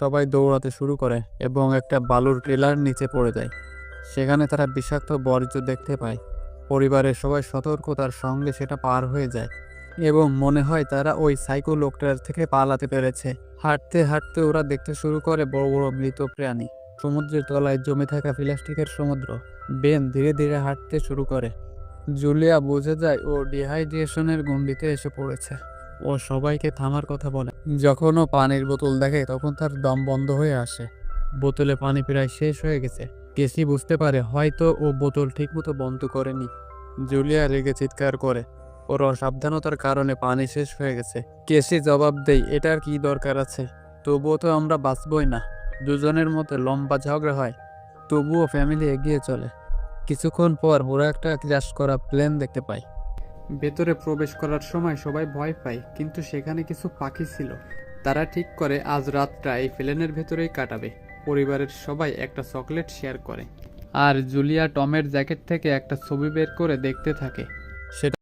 সবাই দৌড়াতে শুরু করে এবং একটা বালুর টিলার নিচে পড়ে যায়। সেখানে তারা বিষাক্ত বর্জ্য দেখতে পায়। পরিবারের সবাই সতর্কতার সঙ্গে সেটা পার হয়ে যায় এবং মনে হয় তারা ওই সাইকো লোকটার থেকে পালাতে পেরেছে। হাঁটতে হাঁটতে ওরা দেখতে শুরু করে বড় বড় মৃত প্রাণী, সমুদ্রের তলায় জমে থাকা প্লাস্টিকের সমুদ্র। বেন ধীরে ধীরে হাঁটতে শুরু করে। জুলিয়া বুঝে যায় ও ডিহাইড্রেশনের গণ্ডিতে এসে পড়েছে। ও সবাইকে থামার কথা বলে। যখন ও পানির বোতল দেখে তখন তার দম বন্ধ হয়ে আসে। বোতলে পানি প্রায় শেষ হয়ে গেছে। কেসি বুঝতে পারে হয়তো ও বোতল ঠিকমতো বন্ধ করেনি। জুলিয়া রেগে চিৎকার করে, ওর অসাবধানতার কারণে পানি শেষ হয়ে গেছে। কেসি জবাব দেয়, এটার কি দরকার আছে? তবুও তো আমরা বাঁচবই না। দুজনের মধ্যে লম্বা ঝগড়া হয়, তবুও ফ্যামিলি এগিয়ে চলে। কিছুক্ষণ পর ওরা একটা ক্র্যাশ করা প্লেন দেখতে পায়। ভেতরে প্রবেশ করার সময় সবাই ভয় পায়, কিন্তু সেখানে কিছু পাখি ছিল। তারা ঠিক করে আজ রাতটা এই প্লেনের ভেতরেই কাটাবে। পরিবারের সবাই একটা চকলেট শেয়ার করে, আর জুলিয়া টমের জ্যাকেট থেকে একটা ছবি বের করে দেখতে থাকে। সেটা